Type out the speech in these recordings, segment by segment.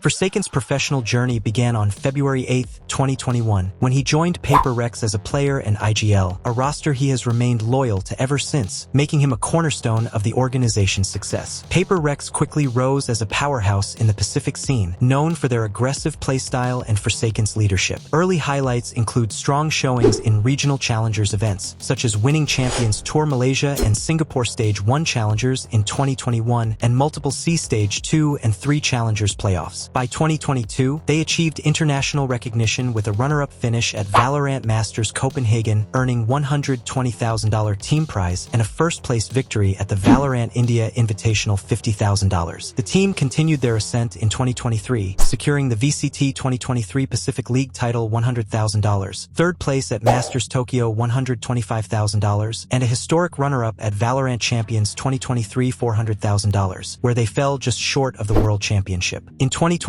Forsaken's professional journey began on February 8, 2021, when he joined PRX as a player and IGL, a roster he has remained loyal to ever since, making him a cornerstone of the organization's success. PRX quickly rose as a powerhouse in the Pacific scene, known for their aggressive playstyle and Forsaken's leadership. Early highlights include strong showings in regional challengers events, such as winning Champions Tour Malaysia and Singapore Stage 1 Challengers in 2021 and multiple C Stage 2 and 3 Challengers playoffs. By 2022, they achieved international recognition with a runner-up finish at Valorant Masters Copenhagen, earning $120,000 team prize and a first-place victory at the Valorant India Invitational $50,000. The team continued their ascent in 2023, securing the VCT 2023 Pacific League title $100,000, third place at Masters Tokyo $125,000, and a historic runner-up at Valorant Champions 2023 $400,000, where they fell just short of the World Championship. In 2024,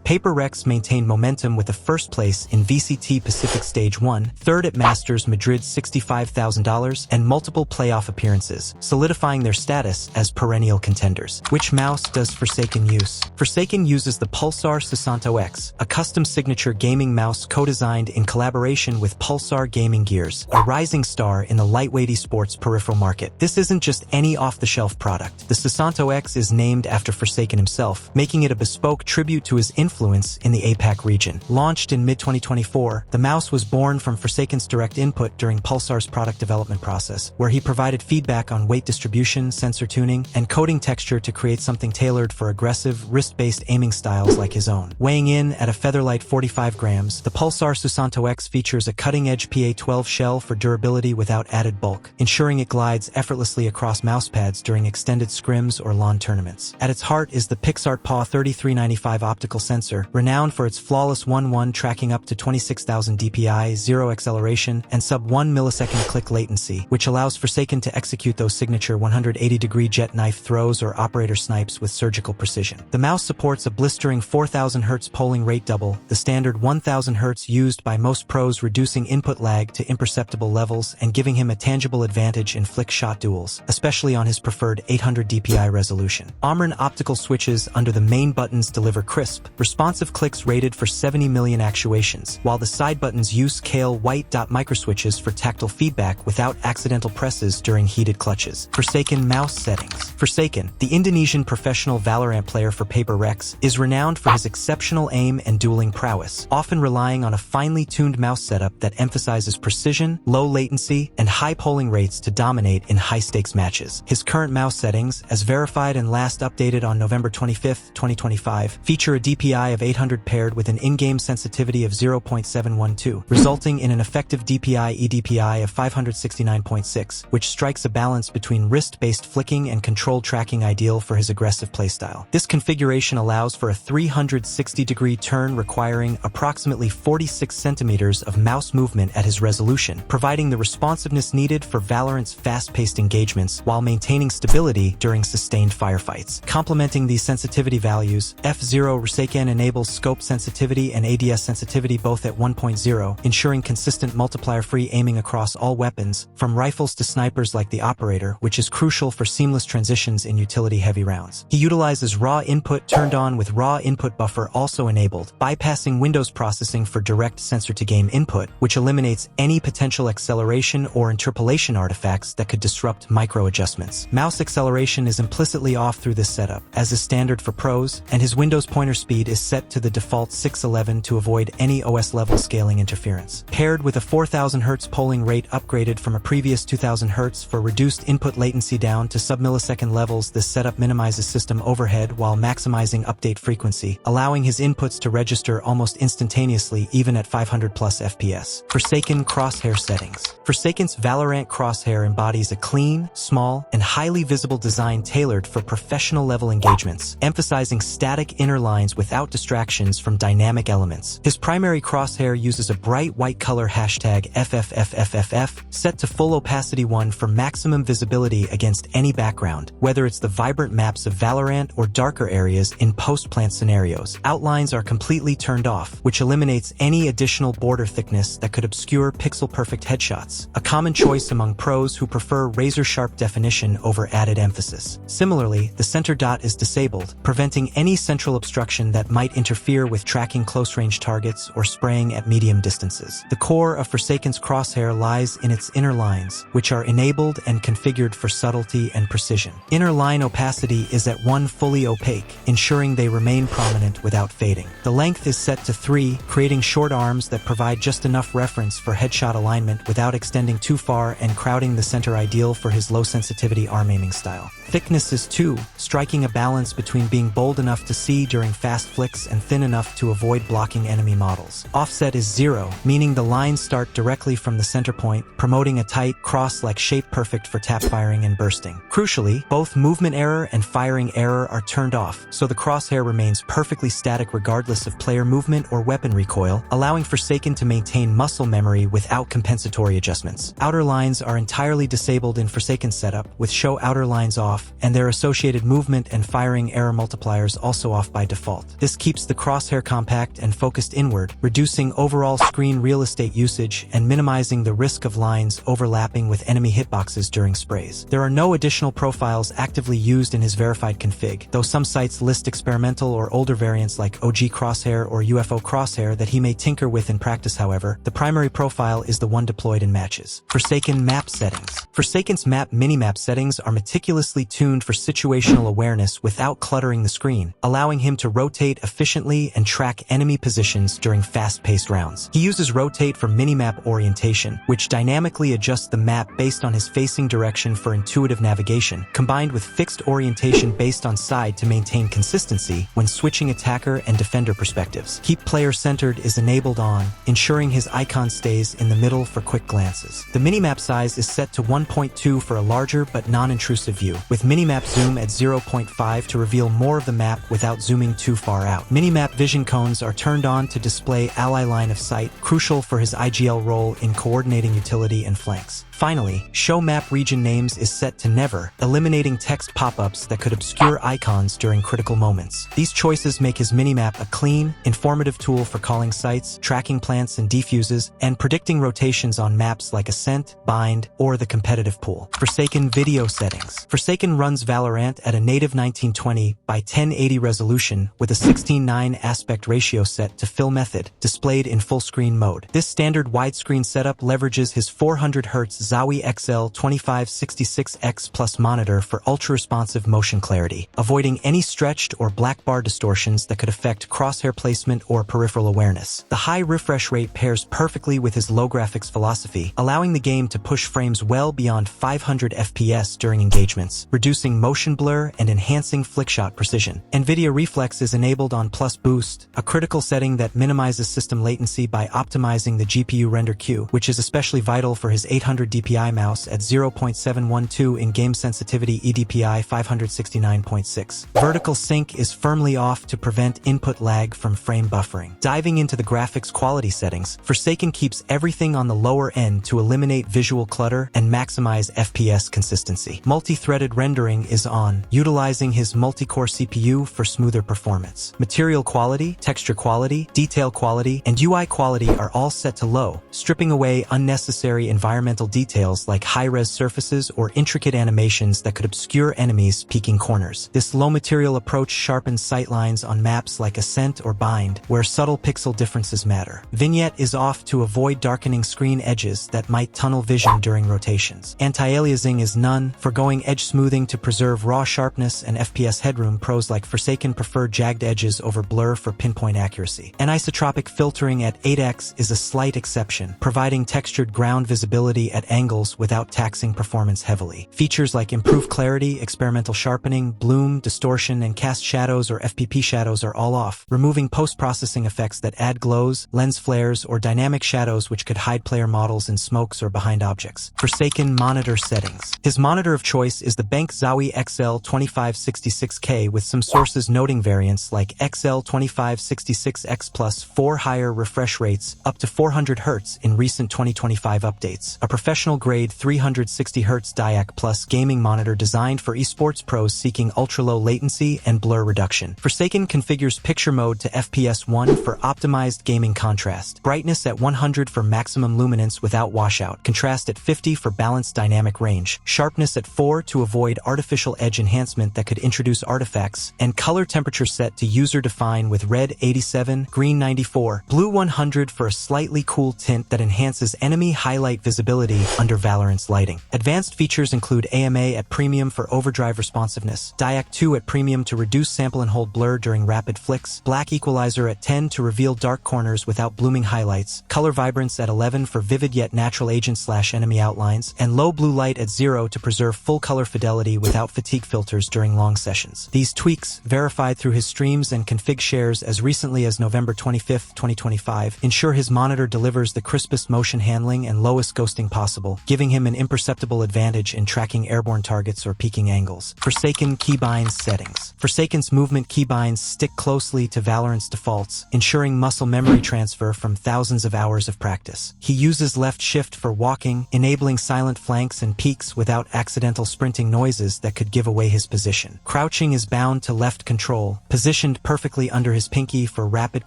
PRX maintained momentum with a first place in VCT Pacific Stage 1, third at Masters Madrid $65,000, and multiple playoff appearances, solidifying their status as perennial contenders. Which mouse does Forsaken use? Forsaken uses the Pulsar Susanto X, a custom signature gaming mouse co-designed in collaboration with Pulsar Gaming Gears, a rising star in the lightweight esports peripheral market. This isn't just any off-the-shelf product. The Susanto X is named after Forsaken himself, making it a bespoke tribute to his influence in the APAC region. Launched in mid-2024, the mouse was born from Forsaken's direct input during Pulsar's product development process, where he provided feedback on weight distribution, sensor tuning, and coding texture to create something tailored for aggressive, wrist-based aiming styles like his own. Weighing in at a featherlight 45 grams, the Pulsar Susanto X features a cutting-edge PA12 shell for durability without added bulk, ensuring it glides effortlessly across mousepads during extended scrims or LAN tournaments. At its heart is the PixArt PAW 3395 optical sensor, renowned for its flawless 1-1 tracking up to 26,000 dpi, zero acceleration, and sub-1 millisecond click latency, which allows Forsaken to execute those signature 180-degree jet knife throws or operator snipes with surgical precision. The mouse supports a blistering 4000 Hz polling rate double, the standard 1000 Hz used by most pros, reducing input lag to imperceptible levels and giving him a tangible advantage in flick shot duels, especially on his preferred 800 dpi resolution. Omron optical switches under the main buttons deliver crisp, responsive clicks rated for 70 million actuations, while the side buttons use Kale white dot microswitches for tactile feedback without accidental presses during heated clutches. Forsaken mouse settings. Forsaken, the Indonesian professional Valorant player for PRX, is renowned for his exceptional aim and dueling prowess, often relying on a finely tuned mouse setup that emphasizes precision, low latency, and high polling rates to dominate in high-stakes matches. His current mouse settings, as verified and last updated on November 25, 2025, feature a DPI of 800 paired with an in-game sensitivity of 0.712, resulting in an effective DPI-eDPI of 569.6, which strikes a balance between wrist-based flicking and controlled tracking, ideal for his aggressive playstyle. This configuration allows for a 360-degree turn requiring approximately 46 centimeters of mouse movement at his resolution, providing the responsiveness needed for Valorant's fast-paced engagements while maintaining stability during sustained firefights. Complementing these sensitivity values, f0rsaken enables scope sensitivity and ADS sensitivity both at 1.0, ensuring consistent multiplier-free aiming across all weapons, from rifles to snipers like the operator, which is crucial for seamless transitions in utility-heavy rounds. He utilizes raw input turned on with raw input buffer also enabled, bypassing Windows processing for direct sensor-to-game input, which eliminates any potential acceleration or interpolation artifacts that could disrupt micro-adjustments. Mouse acceleration is implicitly off through this setup, as is standard for pros, and his Windows pointer speed is set to the default 611 to avoid any OS-level scaling interference. Paired with a 4000 Hz polling rate upgraded from a previous 2000 Hz for reduced input latency down to sub-millisecond levels, this setup minimizes system overhead while maximizing update frequency, allowing his inputs to register almost instantaneously even at 500+ FPS. Forsaken Crosshair Settings. Forsaken's Valorant Crosshair embodies a clean, small, and highly visible design tailored for professional-level engagements, emphasizing static inner lines without distractions from dynamic elements. His primary crosshair uses a bright white color #FFFFFF set to full opacity 1 for maximum visibility against any background, whether it's the vibrant maps of Valorant or darker areas in post-plant scenarios. Outlines are completely turned off, which eliminates any additional border thickness that could obscure pixel-perfect headshots, a common choice among pros who prefer razor-sharp definition over added emphasis. Similarly, the center dot is disabled, preventing any central obstruction obstruction that might interfere with tracking close-range targets or spraying at medium distances. The core of f0rsaken's crosshair lies in its inner lines, which are enabled and configured for subtlety and precision. Inner line opacity is at 1 fully opaque, ensuring they remain prominent without fading. The length is set to 3, creating short arms that provide just enough reference for headshot alignment without extending too far and crowding the center, ideal for his low-sensitivity arm aiming style. Thickness is 2, striking a balance between being bold enough to see during fast flicks and thin enough to avoid blocking enemy models. Offset is 0, meaning the lines start directly from the center point, promoting a tight, cross-like shape perfect for tap firing and bursting. Crucially, both movement error and firing error are turned off, so the crosshair remains perfectly static regardless of player movement or weapon recoil, allowing f0rsaken to maintain muscle memory without compensatory adjustments. Outer lines are entirely disabled in f0rsaken's setup, with show outer lines off, and their associated movement and firing error multipliers also off by default. This keeps the crosshair compact and focused inward, reducing overall screen real estate usage and minimizing the risk of lines overlapping with enemy hitboxes during sprays. There are no additional profiles actively used in his verified config, though some sites list experimental or older variants like OG Crosshair or UFO Crosshair that he may tinker with in practice. However, the primary profile is the one deployed in matches. f0rsaken Map Settings. f0rsaken's map minimap settings are meticulously tuned for situational awareness without cluttering the screen, allowing him to rotate efficiently and track enemy positions during fast-paced rounds. He uses rotate for minimap orientation, which dynamically adjusts the map based on his facing direction for intuitive navigation, combined with fixed orientation based on side to maintain consistency when switching attacker and defender perspectives. Keep player centered is enabled on, ensuring his icon stays in the middle for quick glances. The minimap size is set to 1.2 for a larger but non-intrusive view, with minimap zoom at 0.5 to reveal more of the map without zooming too far out. Minimap vision cones are turned on to display ally line of sight, crucial for his IGL role in coordinating utility and flanks. Finally, show map region names is set to never, eliminating text pop-ups that could obscure icons during critical moments. These choices make his minimap a clean, informative tool for calling sites, tracking plants and defuses, and predicting rotations on maps like Ascent, Bind, or the competitive pool. f0rsaken Video Settings. f0rsaken runs Valorant at a native 1920 by 1080 resolution with a 16:9 aspect ratio set to fill method, displayed in full screen mode. This standard widescreen setup leverages his 400Hz Zowie XL2566X Plus monitor for ultra-responsive motion clarity, avoiding any stretched or black bar distortions that could affect crosshair placement or peripheral awareness. The high refresh rate pairs perfectly with his low graphics philosophy, allowing the game to push frames well beyond 500 FPS during engagements, reducing motion blur and enhancing flickshot precision. Nvidia Reflex is enabled on Plus Boost, a critical setting that minimizes system latency by optimizing the GPU render queue, which is especially vital for his 800 DPI mouse at 0.712 in game sensitivity eDPI 569.6. Vertical sync is firmly off to prevent input lag from frame buffering. Diving into the graphics quality settings, f0rsaken keeps everything on the lower end to eliminate visual clutter and maximize FPS consistency. Multi-threaded rendering is on, utilizing his multi-core CPU for smoother performance. Material quality, texture quality, detail quality, and UI quality are all set to low, stripping away unnecessary environmental details like high-res surfaces or intricate animations that could obscure enemies peeking corners. This low-material approach sharpens sightlines on maps like Ascent or Bind, where subtle pixel differences matter. Vignette is off to avoid darkening screen edges that might tunnel vision during rotations. Anti-aliasing is none, forgoing edge smoothing to preserve raw sharpness and FPS headroom. Pros like f0rsaken prefer jagged edges over blur for pinpoint accuracy. Anisotropic filtering at 8x is a slight exception, providing textured ground visibility at angles without taxing performance heavily. Features like improved clarity, experimental sharpening, bloom, distortion, and cast shadows or FPP shadows are all off, removing post-processing effects that add glows, lens flares, or dynamic shadows which could hide player models in smokes or behind objects. f0rsaken Monitor Settings. His monitor of choice is the Bank Zowie XL2566K, with some sources noting variants like XL2566X Plus 4 higher refresh rates up to 400Hz in recent 2025 updates. A professional professional-grade 360Hz DIAC Plus gaming monitor designed for esports pros seeking ultra-low latency and blur reduction. Forsaken configures picture mode to FPS 1 for optimized gaming contrast, brightness at 100 for maximum luminance without washout, contrast at 50 for balanced dynamic range, sharpness at 4 to avoid artificial edge enhancement that could introduce artifacts, and color temperature set to user-define with red 87, green 94, blue 100 for a slightly cool tint that enhances enemy highlight visibility under Valorant's lighting. Advanced features include AMA at premium for overdrive responsiveness, DIAC 2 at premium to reduce sample and hold blur during rapid flicks, black equalizer at 10 to reveal dark corners without blooming highlights, color vibrance at 11 for vivid yet natural agent/enemy outlines, and low blue light at 0 to preserve full color fidelity without fatigue filters during long sessions. These tweaks, verified through his streams and config shares as recently as November 25, 2025, ensure his monitor delivers the crispest motion handling and lowest ghosting possible, giving him an imperceptible advantage in tracking airborne targets or peaking angles. Forsaken Keybinds Settings. Forsaken's movement keybinds stick closely to Valorant's defaults, ensuring muscle memory transfer from thousands of hours of practice. He uses left shift for walking, enabling silent flanks and peaks without accidental sprinting noises that could give away his position. Crouching is bound to left control, positioned perfectly under his pinky for rapid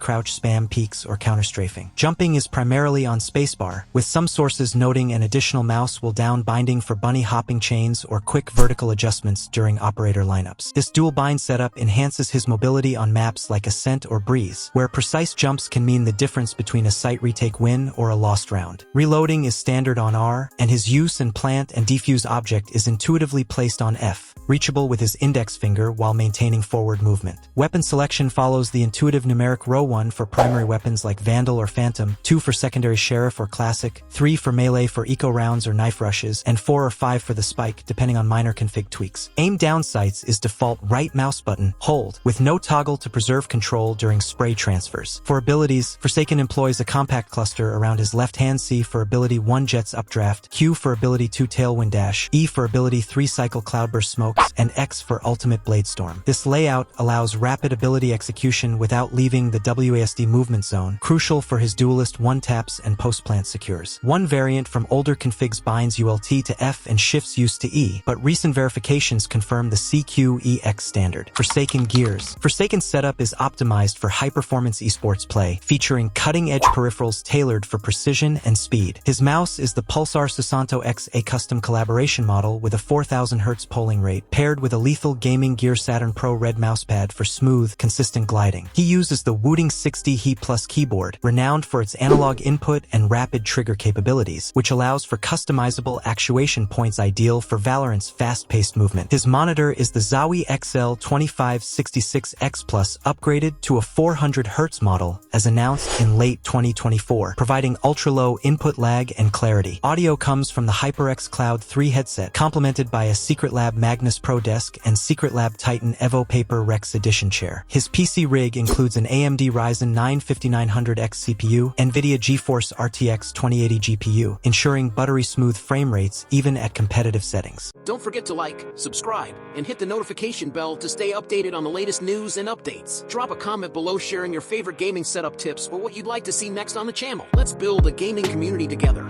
crouch spam peaks or counter-strafing. Jumping is primarily on spacebar, with some sources noting an additional mouse will down binding for bunny hopping chains or quick vertical adjustments during operator lineups. This dual bind setup enhances his mobility on maps like Ascent or Breeze, where precise jumps can mean the difference between a site retake win or a lost round. Reloading is standard on R, and his use and plant and defuse object is intuitively placed on F, reachable with his index finger while maintaining forward movement. Weapon selection follows the intuitive numeric row 1 for primary weapons like Vandal or Phantom, 2 for secondary Sheriff or Classic, 3 for melee for eco rounds or knife rushes, and 4 or 5 for the Spike depending on minor config tweaks. Aim down sights is default right mouse button, hold, with no toggle to preserve control during spray transfers. For abilities, Forsaken employs a compact cluster around his left hand, C for ability 1 Jets Updraft, Q for ability 2 Tailwind Dash, E for ability 3 Cycle Cloudburst Smokes, and X for Ultimate Bladestorm. This layout allows rapid ability execution without leaving the WASD movement zone, crucial for his duelist 1 taps and post-plant secures. One variant from older configs binds ULT to F and shifts use to E, but recent verifications confirm the CQEX standard. Forsaken Gears. Forsaken's setup is optimized for high-performance esports play, featuring cutting-edge peripherals tailored for precision and speed. His mouse is the Pulsar Susanto X, a custom collaboration model with a 4000 Hz polling rate, paired with a lethal gaming Gear Saturn Pro red mousepad for smooth, consistent gliding. He uses the Wooting 60 He Plus keyboard, renowned for its analog input and rapid trigger capabilities, which allows for customizable actuation points ideal for Valorant's fast-paced movement. His monitor is the Zowie XL2566X Plus, upgraded to a 400 Hz model, as announced in late 2024, providing ultra-low input lag and clarity. Audio comes from the HyperX Cloud 3 headset, complemented by a Secretlab Magnus Pro desk and Secretlab Titan Evo Paper Rex Edition chair. His PC rig includes an AMD Ryzen 9 5900X CPU, Nvidia GeForce RTX 2080 GPU, ensuring buttery smooth frame rates even at competitive settings. Don't forget to like, subscribe, and hit the notification bell to stay updated on the latest news and updates. Drop a comment below sharing your favorite gaming setup tips or what you'd like to see next on the channel. Let's build a gaming community together.